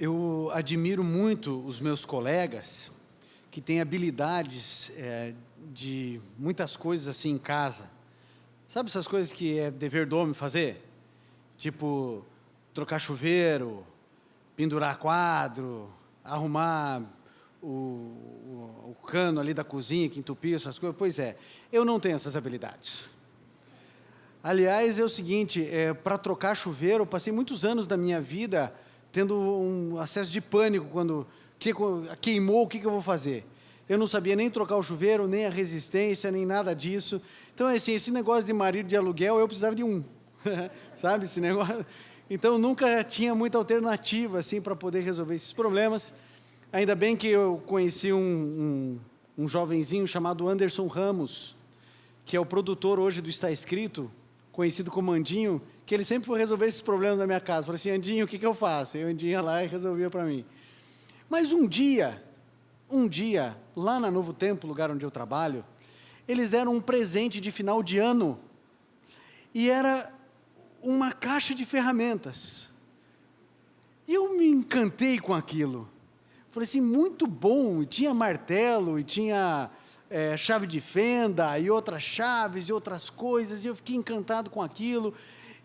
Eu admiro muito os meus colegas que têm habilidades de muitas coisas assim em casa. Sabe essas coisas que é dever do homem fazer? Tipo, trocar chuveiro, pendurar quadro, arrumar o cano ali da cozinha que entupiu, essas coisas. Pois é, eu não tenho essas habilidades. Aliás, é o seguinte, para trocar chuveiro, eu passei muitos anos da minha vida tendo um acesso de pânico quando queimou, o que eu vou fazer? Eu não sabia nem trocar o chuveiro, nem a resistência, nem nada disso. Então, assim, esse negócio de marido de aluguel, eu precisava de um, sabe, esse negócio. Então, nunca tinha muita alternativa, assim, para poder resolver esses problemas. Ainda bem que eu conheci um jovenzinho chamado Anderson Ramos, que é o produtor hoje do Está Escrito, conhecido como Andinho, que ele sempre foi resolver esses problemas na minha casa. Falei assim, Andinho, o que eu faço? E o Andinho ia lá e resolvia para mim. Mas um dia, lá na Novo Tempo, lugar onde eu trabalho, eles deram um presente de final de ano, e era uma caixa de ferramentas. E eu me encantei com aquilo. Falei assim, muito bom, e tinha martelo, e tinha chave de fenda, e outras chaves, e outras coisas, e eu fiquei encantado com aquilo,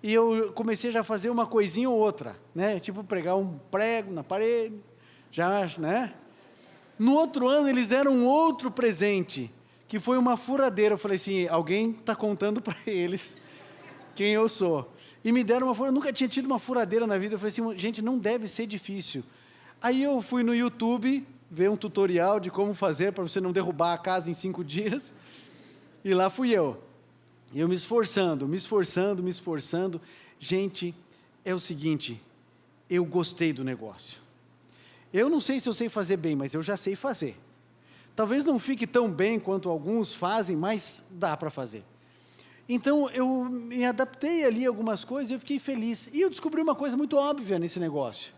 e eu comecei já a fazer uma coisinha ou outra, né? Tipo, pregar um prego na parede, já, né? No outro ano, eles deram um outro presente, que foi uma furadeira. Eu falei assim, alguém está contando para eles quem eu sou. E me deram uma furadeira, eu nunca tinha tido uma furadeira na vida. Eu falei assim, gente, não deve ser difícil. Aí eu fui no YouTube, ver um tutorial de como fazer para você não derrubar a casa em 5 dias. E lá fui eu. E eu me esforçando. Gente, é o seguinte, eu gostei do negócio. Eu não sei se eu sei fazer bem, mas eu já sei fazer. Talvez não fique tão bem quanto alguns fazem, mas dá para fazer. Então, eu me adaptei ali a algumas coisas e eu fiquei feliz. E eu descobri uma coisa muito óbvia nesse negócio,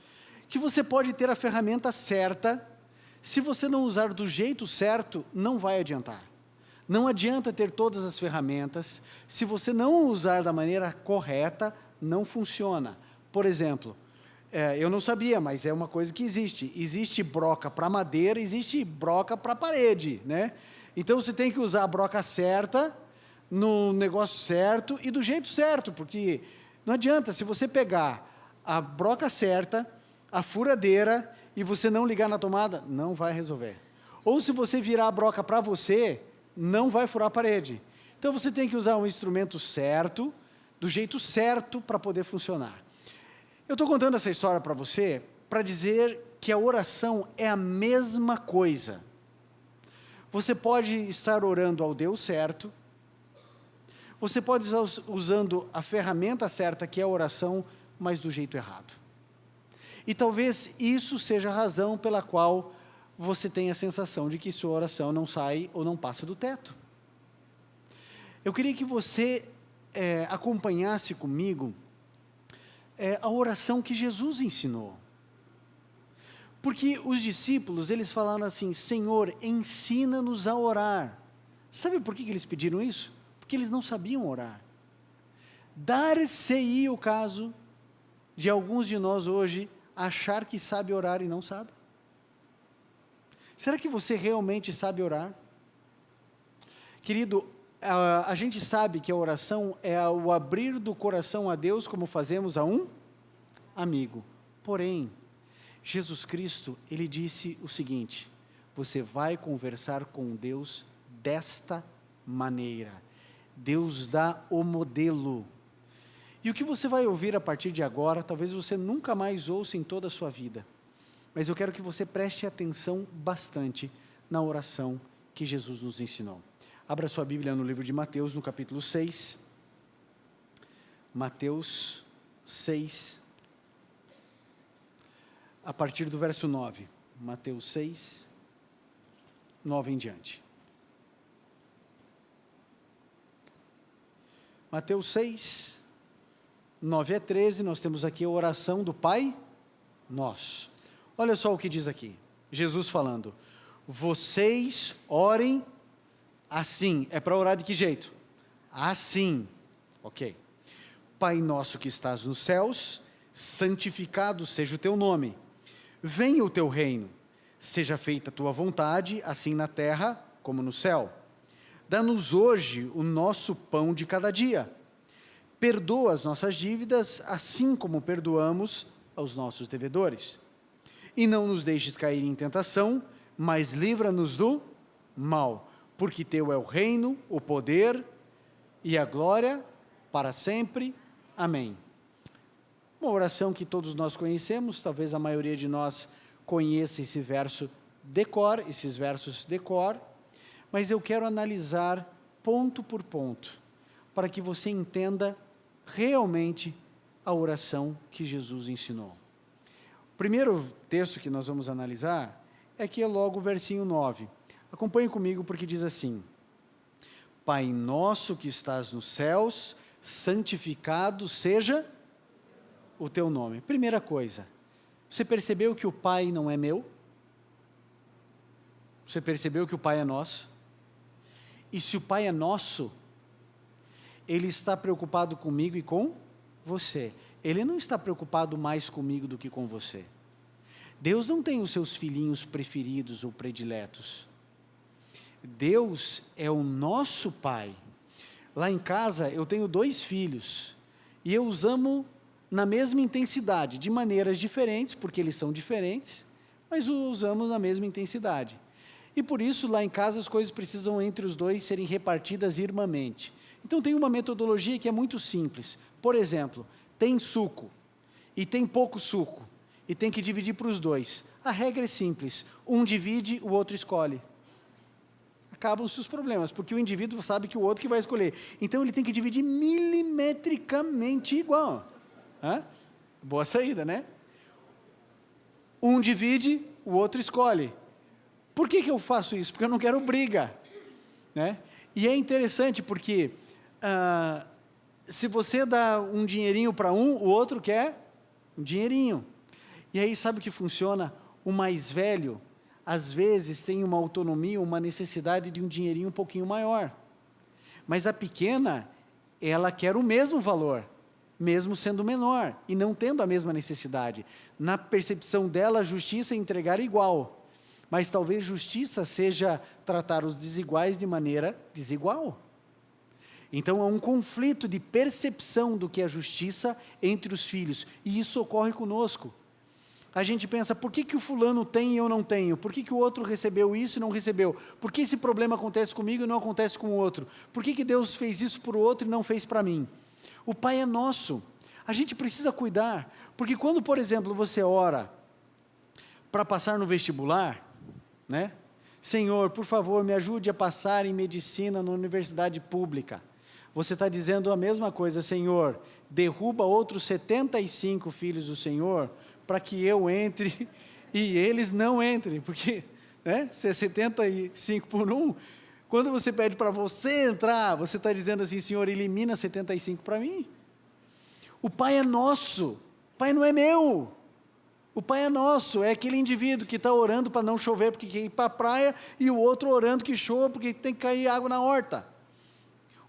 que você pode ter a ferramenta certa, se você não usar do jeito certo, não vai adiantar. Não adianta ter todas as ferramentas, se você não usar da maneira correta, não funciona. Por exemplo, eu não sabia, mas é uma coisa que existe. Existe broca para madeira, existe broca para parede, né? Então, você tem que usar a broca certa, no negócio certo e do jeito certo, porque não adianta, se você pegar a broca certa, a furadeira, e você não ligar na tomada, não vai resolver. Ou se você virar a broca para você, não vai furar a parede. Então, você tem que usar um instrumento certo, do jeito certo, para poder funcionar. Eu estou contando essa história para você, para dizer que a oração é a mesma coisa. Você pode estar orando ao Deus certo, você pode estar usando a ferramenta certa, que é a oração, mas do jeito errado. E talvez isso seja a razão pela qual você tem a sensação de que sua oração não sai ou não passa do teto. Eu queria que você acompanhasse comigo a oração que Jesus ensinou. Porque os discípulos, eles falaram assim, Senhor, ensina-nos a orar. Sabe por que eles pediram isso? Porque eles não sabiam orar. Dar-se-ia o caso de alguns de nós hoje achar que sabe orar e não sabe. Será que você realmente sabe orar? Querido, a gente sabe que a oração é o abrir do coração a Deus, como fazemos a um amigo. Porém, Jesus Cristo, Ele disse o seguinte, você vai conversar com Deus desta maneira. Deus dá o modelo. E o que você vai ouvir a partir de agora, talvez você nunca mais ouça em toda a sua vida. Mas eu quero que você preste atenção bastante na oração que Jesus nos ensinou. Abra sua Bíblia no livro de Mateus, no capítulo 6. Mateus 6, a partir do verso 9. Mateus 6, 9 em diante. Mateus 6, 9 a 13, nós temos aqui a oração do Pai Nosso. Olha só o que diz aqui, Jesus falando, vocês orem assim. É para orar de que jeito? Assim, ok. Pai nosso que estás nos céus, santificado seja o teu nome. venha o teu reino, seja feita a tua vontade, assim na terra como no céu. Dá-nos hoje o nosso pão de cada dia. Perdoa as nossas dívidas, assim como perdoamos aos nossos devedores. E não nos deixes cair em tentação, mas livra-nos do mal, porque teu é o reino, o poder e a glória para sempre. Amém. Uma oração que todos nós conhecemos, talvez a maioria de nós conheça esse verso esses versos de cor, mas eu quero analisar ponto por ponto, para que você entenda realmente a oração que Jesus ensinou. O primeiro texto que nós vamos analisar é logo o versinho 9. Acompanhe comigo porque diz assim: Pai nosso que estás nos céus, santificado seja o teu nome. Primeira coisa, você percebeu que o Pai não é meu? Você percebeu que o Pai é nosso? E se o Pai é nosso, Ele está preocupado comigo e com você. Ele não está preocupado mais comigo do que com você. Deus não tem os seus filhinhos preferidos ou prediletos. Deus é o nosso Pai. Lá em casa eu tenho 2 filhos, e eu os amo na mesma intensidade, de maneiras diferentes, porque eles são diferentes, mas os amo na mesma intensidade. E por isso, lá em casa, as coisas precisam entre os 2 serem repartidas irmãmente. Então tem uma metodologia que é muito simples. Por exemplo, tem suco, e tem pouco suco, e tem que dividir para os 2. A regra é simples, um divide, o outro escolhe. Acabam-se os problemas, porque o indivíduo sabe que o outro que vai escolher. Então ele tem que dividir milimetricamente igual. Boa saída, né? Um divide, o outro escolhe. Por que eu faço isso? Porque eu não quero briga, né? E é interessante porque se você dá um dinheirinho para um, o outro quer um dinheirinho. E aí sabe o que funciona? O mais velho, às vezes, tem uma autonomia, uma necessidade de um dinheirinho um pouquinho maior. Mas a pequena, ela quer o mesmo valor, mesmo sendo menor, e não tendo a mesma necessidade. Na percepção dela, a justiça é entregar igual. Mas talvez justiça seja tratar os desiguais de maneira desigual. Então, há um conflito de percepção do que é justiça entre os filhos, e isso ocorre conosco. A gente pensa, por que o fulano tem e eu não tenho? Por que o outro recebeu isso e não recebeu? Por que esse problema acontece comigo e não acontece com o outro? Por que Deus fez isso para o outro e não fez para mim? O Pai é nosso. A gente precisa cuidar, porque quando, por exemplo, você ora para passar no vestibular, né? Senhor, por favor, me ajude a passar em medicina na universidade pública. Você está dizendo a mesma coisa, Senhor, derruba outros 75 filhos do Senhor, para que eu entre e eles não entrem, porque, né, se é 75 por 1, quando você pede para você entrar, você está dizendo assim, Senhor, elimina 75 para mim. O Pai é nosso, o Pai não é meu. O Pai é nosso, é aquele indivíduo que está orando para não chover porque quer ir para a praia, e o outro orando que chova porque tem que cair água na horta.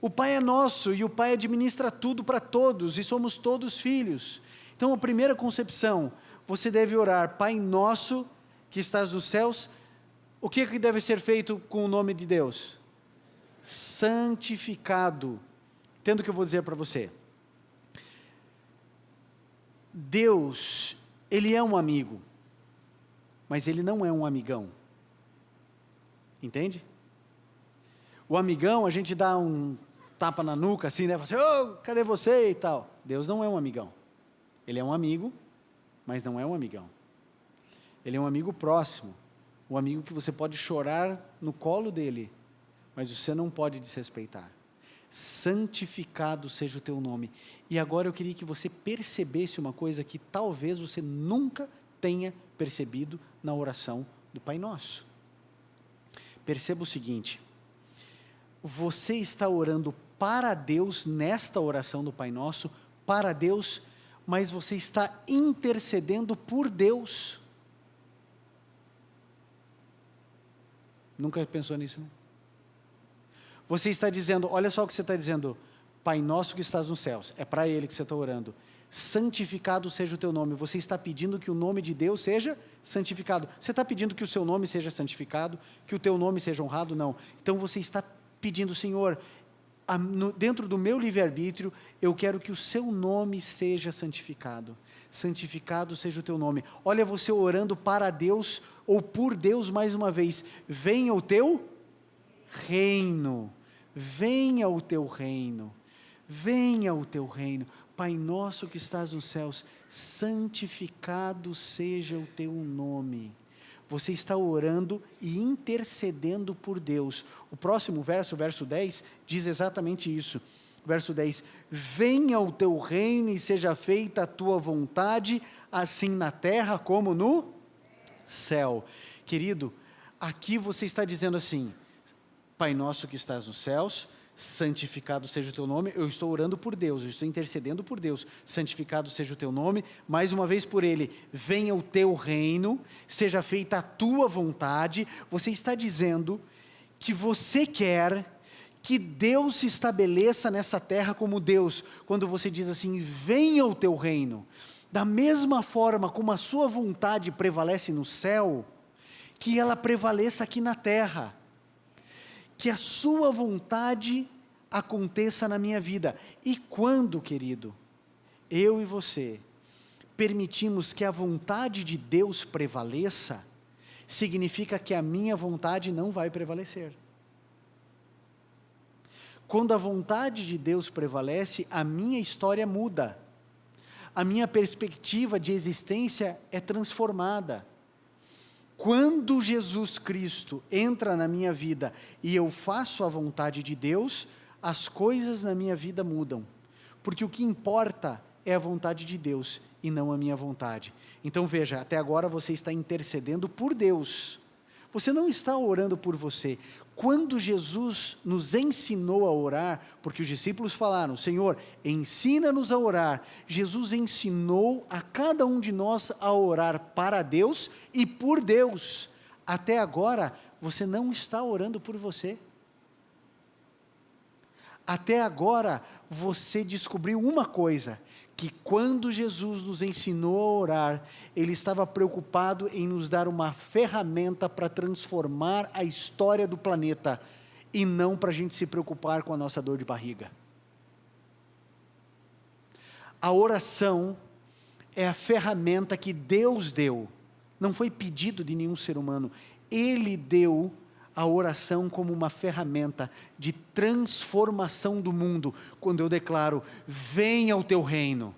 O Pai é nosso, e o Pai administra tudo para todos, e somos todos filhos. Então, a primeira concepção, você deve orar, Pai nosso, que estás nos céus. O que deve ser feito com o nome de Deus? Santificado. Entenda o que eu vou dizer para você. Deus, Ele é um amigo, mas Ele não é um amigão. Entende? O amigão, a gente dá um tapa na nuca, assim, né? Fala assim, oh, cadê você e tal. Deus não é um amigão. Ele é um amigo, mas não é um amigão. Ele é um amigo próximo, um amigo que você pode chorar no colo dele, mas você não pode desrespeitar. Santificado seja o teu nome. E agora eu queria que você percebesse uma coisa que talvez você nunca tenha percebido na oração do Pai Nosso. Perceba o seguinte, você está orando para Deus nesta oração do Pai Nosso, para Deus, mas você está intercedendo por Deus. Nunca pensou nisso, né? Você está dizendo, olha só o que você está dizendo, Pai nosso que estás nos céus, é para Ele que você está orando. Santificado seja o teu nome. Você está pedindo que o nome de Deus seja santificado. Você está pedindo que o seu nome seja santificado, que o teu nome seja honrado? Não. Então você está pedindo, Senhor, dentro do meu livre-arbítrio, eu quero que o seu nome seja santificado. Santificado seja o teu nome. Olha você orando para Deus, ou por Deus mais uma vez. Venha o teu reino. Venha o teu reino. Venha o teu reino. Pai nosso que estás nos céus, santificado seja o teu nome. Você está orando e intercedendo por Deus. O próximo verso, o verso 10, diz exatamente isso. Verso 10, venha o teu reino e seja feita a tua vontade, assim na terra como no céu. Querido, aqui você está dizendo assim, Pai nosso que estás nos céus, santificado seja o teu nome. Eu estou orando por Deus, eu estou intercedendo por Deus. Santificado seja o teu nome, mais uma vez por Ele. Venha o teu reino, seja feita a tua vontade. Você está dizendo que você quer que Deus se estabeleça nessa terra como Deus. Quando você diz assim, venha o teu reino. Da mesma forma como a sua vontade prevalece no céu, que ela prevaleça aqui na terra. Que a sua vontade aconteça na minha vida. E quando, querido, eu e você permitimos que a vontade de Deus prevaleça, significa que a minha vontade não vai prevalecer. Quando a vontade de Deus prevalece, a minha história muda. A minha perspectiva de existência é transformada. Quando Jesus Cristo entra na minha vida e eu faço a vontade de Deus, as coisas na minha vida mudam. Porque o que importa é a vontade de Deus e não a minha vontade. Então veja, até agora você está intercedendo por Deus. Você não está orando por você. Quando Jesus nos ensinou a orar, porque os discípulos falaram, Senhor, ensina-nos a orar. Jesus ensinou a cada um de nós a orar para Deus e por Deus. Até agora, você não está orando por você. Até agora, você descobriu uma coisa, que quando Jesus nos ensinou a orar, Ele estava preocupado em nos dar uma ferramenta para transformar a história do planeta, e não para a gente se preocupar com a nossa dor de barriga. A oração é a ferramenta que Deus deu, não foi pedido de nenhum ser humano, Ele deu a oração como uma ferramenta de transformação do mundo. Quando eu declaro, venha o teu reino,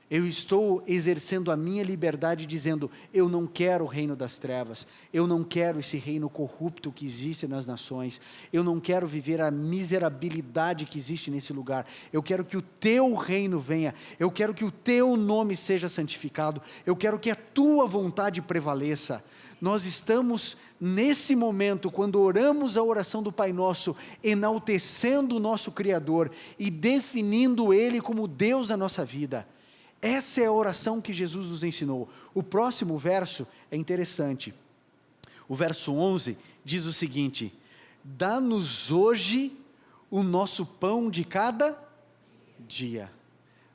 eu estou exercendo a minha liberdade dizendo, eu não quero o reino das trevas, eu não quero esse reino corrupto que existe nas nações, eu não quero viver a miserabilidade que existe nesse lugar, eu quero que o teu reino venha, eu quero que o teu nome seja santificado, eu quero que a tua vontade prevaleça. Nós estamos nesse momento, quando oramos a oração do Pai Nosso, enaltecendo o nosso Criador e definindo Ele como Deus da nossa vida. Essa é a oração que Jesus nos ensinou. O próximo verso é interessante. O verso 11 diz o seguinte, dá-nos hoje o nosso pão de cada dia.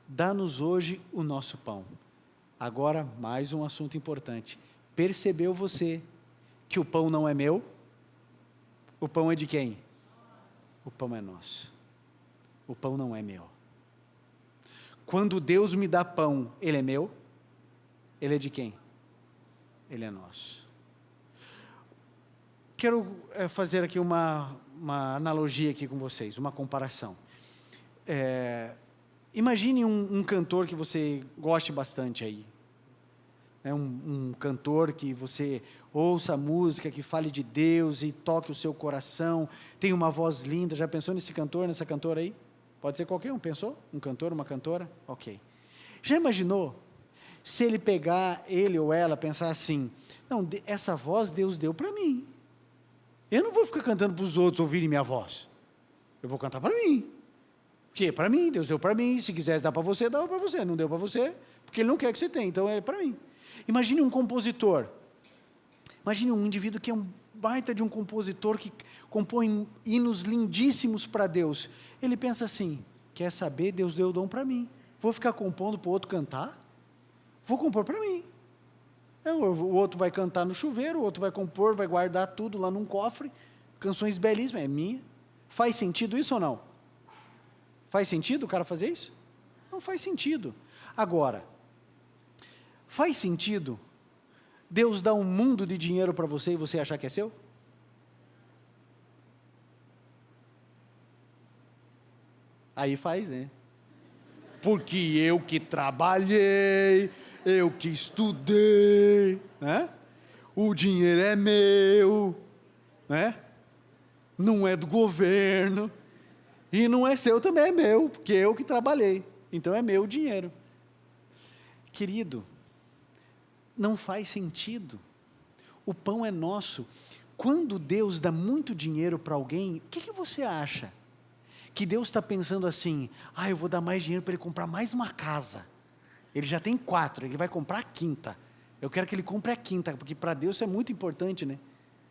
Dá-nos hoje o nosso pão. Agora, mais um assunto importante. Percebeu você que o pão não é meu? O pão é de quem? O pão é nosso. O pão não é meu. Quando Deus me dá pão, Ele é meu? Ele é de quem? Ele é nosso. Quero fazer aqui uma analogia aqui com vocês, uma comparação. Imagine um cantor que você goste bastante aí. Um cantor que você ouça a música, que fale de Deus e toque o seu coração, tem uma voz linda. Já pensou nesse cantor, nessa cantora aí? Pode ser qualquer um, pensou? Um cantor, uma cantora? Ok. Já imaginou se ele pegar, ele ou ela, pensar assim, não, essa voz Deus deu para mim, eu não vou ficar cantando para os outros ouvirem minha voz, eu vou cantar para mim, porque para mim, Deus deu para mim, se quisesse dar para você, dava para você, não deu para você, porque Ele não quer que você tenha, então é para mim. Imagine um compositor, imagine um indivíduo que é um baita de um compositor, que compõe hinos lindíssimos para Deus. Ele pensa assim, Quer saber? Deus deu o dom para mim. Vou ficar compondo para o outro cantar? Vou compor para mim. O outro vai cantar no chuveiro, o outro vai compor, vai guardar tudo lá num cofre, canções belíssimas, é minha. Faz sentido isso ou não? Faz sentido o cara fazer isso? Não faz sentido. Agora, faz sentido Deus dar um mundo de dinheiro para você e você achar que é seu? Aí faz, né? Porque eu que trabalhei, eu que estudei, né? O dinheiro é meu, né? Não é do governo, e não é seu também, é meu, porque eu que trabalhei, então é meu o dinheiro. Querido, não faz sentido, o pão é nosso. Quando Deus dá muito dinheiro para alguém, o que você acha? Que Deus está pensando assim, eu vou dar mais dinheiro para ele comprar mais uma casa, ele já tem 4, ele vai comprar a 5ª, eu quero que ele compre a 5ª, porque para Deus isso é muito importante, né?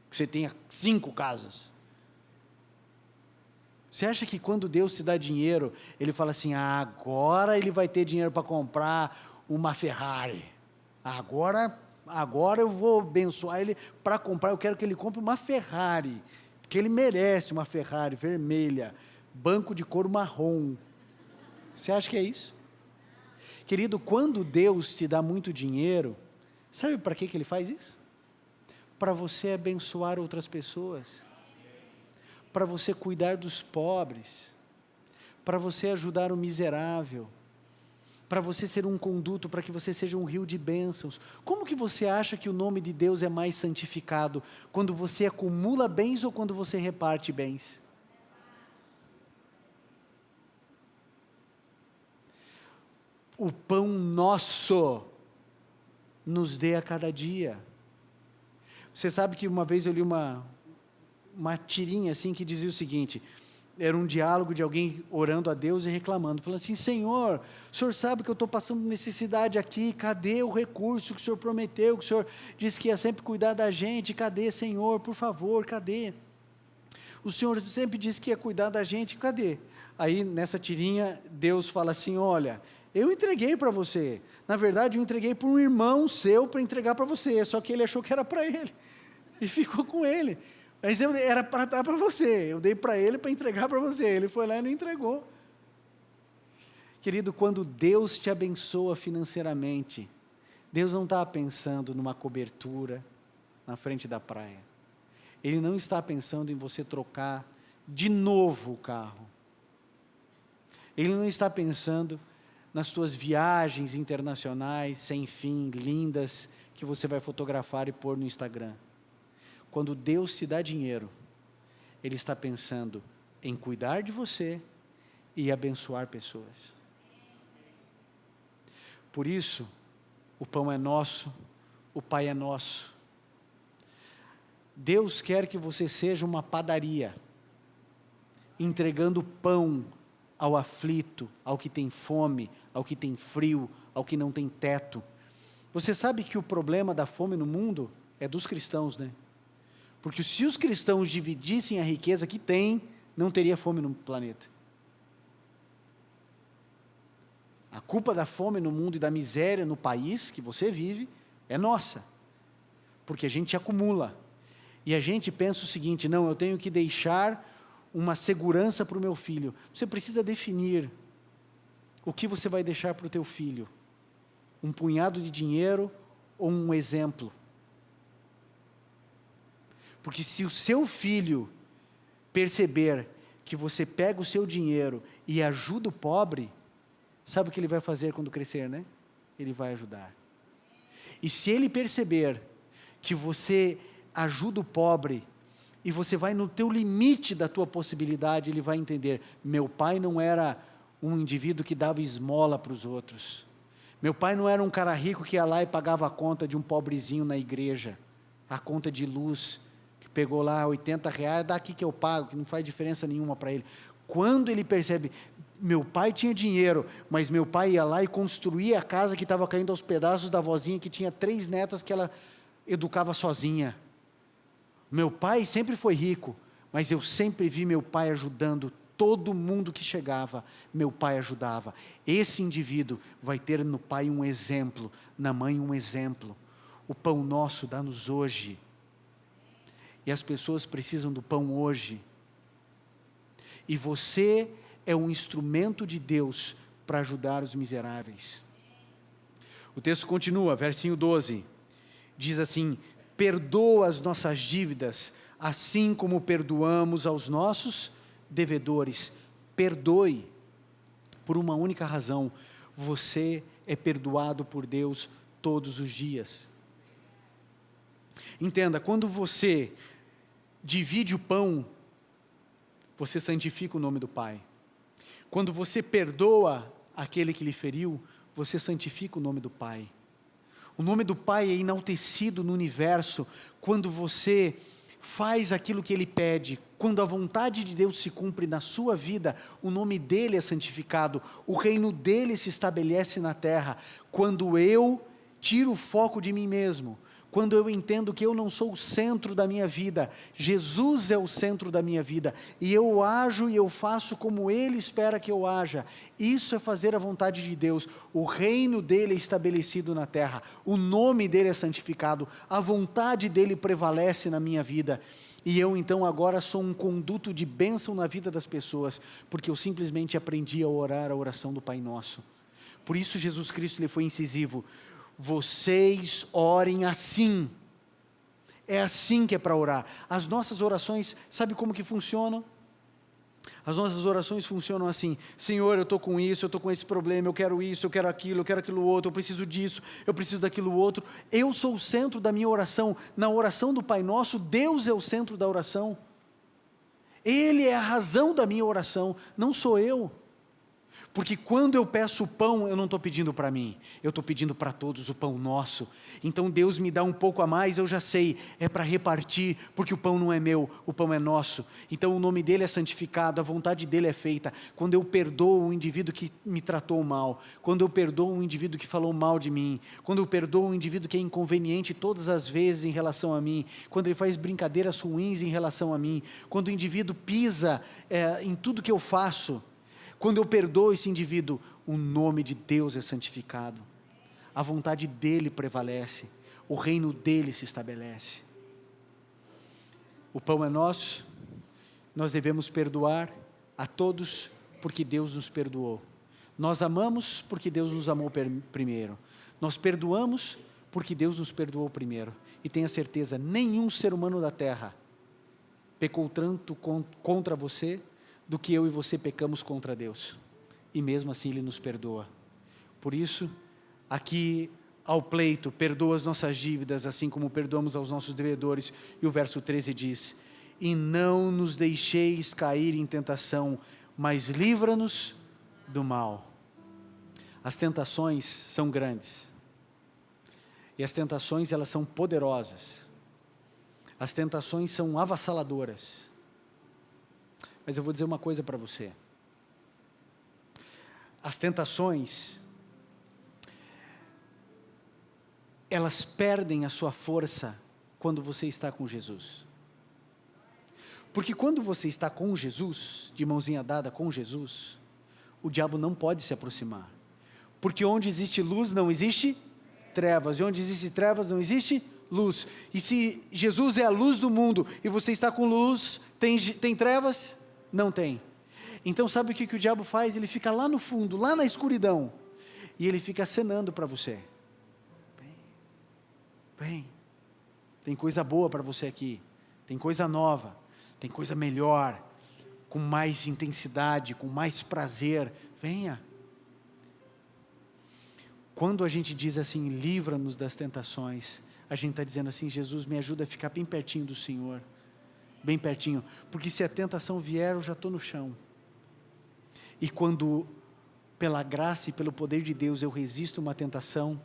Que você tenha 5 casas. Você acha que quando Deus te dá dinheiro, ele fala assim, agora ele vai ter dinheiro para comprar uma Ferrari, agora eu vou abençoar ele para comprar, eu quero que ele compre uma Ferrari, porque ele merece uma Ferrari vermelha, banco de couro marrom. Você acha que é isso? Querido, quando Deus te dá muito dinheiro, sabe para que ele faz isso? Para você abençoar outras pessoas, para você cuidar dos pobres, para você ajudar o miserável, para você ser um conduto, para que você seja um rio de bênçãos. Como que você acha que o nome de Deus é mais santificado? Quando você acumula bens ou quando você reparte bens? O pão nosso nos dê a cada dia. Você sabe que uma vez eu li uma tirinha assim que dizia o seguinte, era um diálogo de alguém orando a Deus e reclamando, falando assim, Senhor, o Senhor sabe que eu estou passando necessidade aqui, cadê o recurso que o Senhor prometeu, que o Senhor disse que ia sempre cuidar da gente, cadê, Senhor, por favor, cadê? O Senhor sempre disse que ia cuidar da gente, cadê? Aí nessa tirinha Deus fala assim, olha, eu entreguei para você, na verdade eu entreguei para um irmão seu para entregar para você, só que ele achou que era para ele, e ficou com ele, mas era para dar para você, eu dei para ele para entregar para você, ele foi lá e não entregou. Querido, quando Deus te abençoa financeiramente, Deus não está pensando numa cobertura na frente da praia, Ele não está pensando em você trocar de novo o carro, Ele não está pensando nas suas viagens internacionais, sem fim, lindas, que você vai fotografar e pôr no Instagram. Quando Deus te dá dinheiro, Ele está pensando em cuidar de você e abençoar pessoas. Por isso, o pão é nosso, o Pai é nosso. Deus quer que você seja uma padaria, entregando pão ao aflito, ao que tem fome, ao que tem frio, ao que não tem teto. Você sabe que o problema da fome no mundo é dos cristãos, né? Porque se os cristãos dividissem a riqueza que têm, não teria fome no planeta. A culpa da fome no mundo e da miséria no país que você vive é nossa, porque a gente acumula, e a gente pensa o seguinte, não, eu tenho que deixar uma segurança para o meu filho. Você precisa definir o que você vai deixar para o teu filho, um punhado de dinheiro ou um exemplo? Porque se o seu filho perceber que você pega o seu dinheiro e ajuda o pobre, sabe o que ele vai fazer quando crescer, né? Ele vai ajudar. E se ele perceber que você ajuda o pobre, e você vai no teu limite da tua possibilidade, ele vai entender, meu pai não era um indivíduo que dava esmola para os outros, meu pai não era um cara rico que ia lá e pagava a conta de um pobrezinho na igreja, a conta de luz, que pegou lá R$80, dá aqui que eu pago, que não faz diferença nenhuma para ele. Quando ele percebe, meu pai tinha dinheiro, mas meu pai ia lá e construía a casa que estava caindo aos pedaços da vozinha, que tinha 3 netas que ela educava sozinha. Meu pai sempre foi rico, mas eu sempre vi meu pai ajudando Todo mundo que chegava, meu pai ajudava. Esse indivíduo vai ter no pai um exemplo, na mãe um exemplo. O pão nosso dá-nos hoje. E as pessoas precisam do pão hoje. E você é um instrumento de Deus para ajudar os miseráveis. O texto continua, versinho 12. Diz assim: perdoa as nossas dívidas, assim como perdoamos aos nossos devedores. Perdoe, por uma única razão: você é perdoado por Deus todos os dias. Entenda, quando você divide o pão, você santifica o nome do Pai. Quando você perdoa aquele que lhe feriu, você santifica o nome do Pai. O nome do Pai é enaltecido no universo quando você faz aquilo que Ele pede. Quando a vontade de Deus se cumpre na sua vida, o nome dEle é santificado, o reino dEle se estabelece na terra. Quando eu tiro o foco de mim mesmo, quando eu entendo que eu não sou o centro da minha vida, Jesus é o centro da minha vida, e eu ajo e eu faço como Ele espera que eu haja, isso é fazer a vontade de Deus. O reino dEle é estabelecido na terra, o nome dEle é santificado, a vontade dEle prevalece na minha vida, e eu então agora sou um conduto de bênção na vida das pessoas, porque eu simplesmente aprendi a orar a oração do Pai Nosso. Por isso Jesus Cristo ele foi incisivo: vocês orem assim. É assim que é para orar. As nossas orações, sabe como que funcionam? As nossas orações funcionam assim: Senhor, eu estou com isso, eu estou com esse problema, eu quero isso, eu quero aquilo outro, eu preciso disso, eu preciso daquilo outro. Eu sou o centro da minha oração. Na oração do Pai Nosso, Deus é o centro da oração. Ele é a razão da minha oração, não sou eu. Porque quando eu peço o pão, eu não estou pedindo para mim, eu estou pedindo para todos o pão nosso. Então Deus me dá um pouco a mais, eu já sei, é para repartir, porque o pão não é meu, o pão é nosso. Então o nome dEle é santificado, a vontade dEle é feita. Quando eu perdoo um indivíduo que me tratou mal, quando eu perdoo um indivíduo que falou mal de mim, quando eu perdoo um indivíduo que é inconveniente todas as vezes em relação a mim, quando ele faz brincadeiras ruins em relação a mim, quando o indivíduo pisa em tudo que eu faço, quando eu perdoo esse indivíduo, o nome de Deus é santificado, a vontade dEle prevalece, o reino dEle se estabelece. O pão é nosso, nós devemos perdoar a todos, porque Deus nos perdoou. Nós amamos porque Deus nos amou primeiro. Nós perdoamos porque Deus nos perdoou primeiro. E tenha certeza, nenhum ser humano da terra pecou tanto contra você do que eu e você pecamos contra Deus, e mesmo assim Ele nos perdoa. Por isso, aqui ao pleito, perdoa as nossas dívidas, assim como perdoamos aos nossos devedores, e o verso 13 diz: e não nos deixeis cair em tentação, mas livra-nos do mal. As tentações são grandes, e as tentações elas são poderosas, as tentações são avassaladoras. Mas eu vou dizer uma coisa para você: as tentações, elas perdem a sua força quando você está com Jesus. Porque quando você está com Jesus, de mãozinha dada com Jesus, o diabo não pode se aproximar. Porque onde existe luz não existe trevas, e onde existe trevas não existe luz. E se Jesus é a luz do mundo, e você está com luz, tem trevas? Não tem. Então sabe o que o diabo faz? Ele fica lá no fundo, lá na escuridão, e ele fica acenando para você: vem, tem coisa boa para você aqui, tem coisa nova, tem coisa melhor, com mais intensidade, com mais prazer, venha. Quando a gente diz assim, livra-nos das tentações, a gente está dizendo assim: Jesus, me ajuda a ficar bem pertinho do Senhor, bem pertinho, porque se a tentação vier, eu já estou no chão. E quando, pela graça e pelo poder de Deus, eu resisto uma tentação,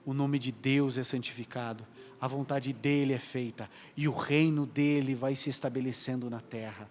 o nome de Deus é santificado, a vontade dEle é feita, e o reino dEle vai se estabelecendo na terra.